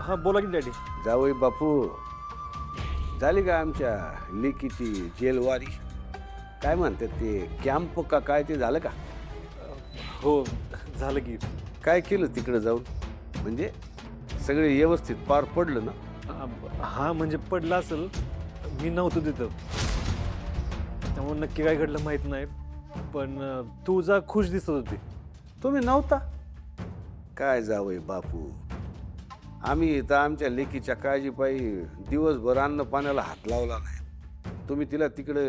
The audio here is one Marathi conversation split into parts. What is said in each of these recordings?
हां बोला की डॅडी. जावई बापू, झाली का आमच्या लेकीची जेलवारी? काय म्हणतात ते कॅम्प का काय ते झालं का? हो झालं की. काय केलं तिकडे जाऊन? म्हणजे सगळे व्यवस्थित पार पडलं ना? हां म्हणजे पडलं असेल, मी नव्हतो तिथं त्यामुळे नक्की काय घडलं माहीत नाही. पण तू जा खुश दिसत होती. तुम्ही नव्हता? काय जावई बापू, आम्ही इथं आमच्या लेकीच्या काळजीपायी दिवसभर अन्न पाण्याला हात लावला नाही. तुम्ही तिला तिकडे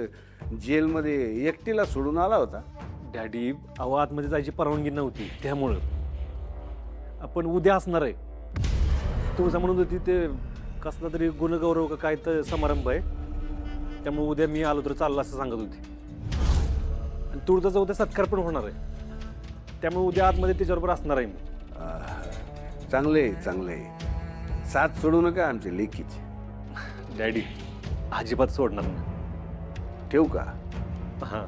जेलमध्ये एकटीला सोडून आला होता. डॅडी अहो आतमध्ये जायची परवानगी नव्हती त्यामुळं. आपण उद्या असणार आहे. तुळजा म्हणत होती ते कसला तरी गुणगौरव का काय तर समारंभ आहे, त्यामुळे उद्या मी आलो तर चाललं असं सांगत होती. आणि तुळजाचा उद्या सत्कार पण होणार आहे, त्यामुळे उद्या आतमध्ये त्याच्याबरोबर असणार आहे मी. चांगले चांगले, साथ सोडू नका आमच्या लेकीची. डॅडी अजिबात सोडणार नाही. ठेवू का? हां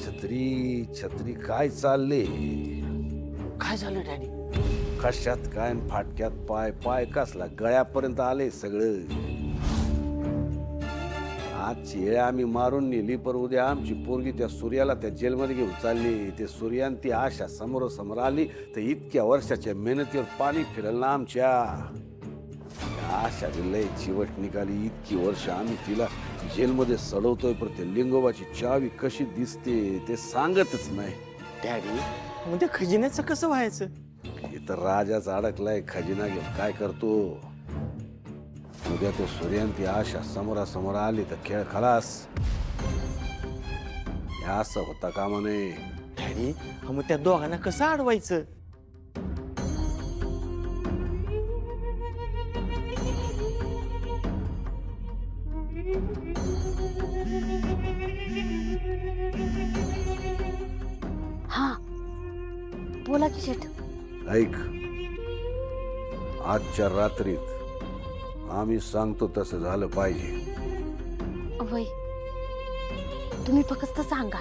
छत्री छत्री काय चालले? काय झालं डॅडी? कशात काय न फाटक्यात पाय, पाय कसला गळ्यापर्यंत आले सगळं. आज येळ आम्ही मारून नेली, पर उद्या आमची पोरगी त्या सूर्याला त्या जेलमध्ये घेऊन चालली. ते सूर्यान ती आशा समोर आली तर इतक्या वर्षाच्या मेहनतीवर पाणी फिरल ना आमच्या. आशा लय चिवट निघाली. इतकी वर्ष आम्ही तिला जेलमध्ये सडवतोय, पण ते लिंगोबाची चावी कशी दिसते ते सांगतच नाही. डॅडी म्हणजे खजिन्याचं कसं व्हायचं? इथं राजाच अडकलाय, खजिना घेऊन काय करतो? उद्या तो सूर्यंती आशा समोरासमोर आली तर खेळ खलास. हे असं होता कामा नये. डॅडी मग त्या दोघांना कसं अडवायचं? हा बोला की शेठ. ऐक, आजच्या रात्रीत आम्ही सांगतो तसं झालं पाहिजे. वय तुम्ही फक्त सांगा.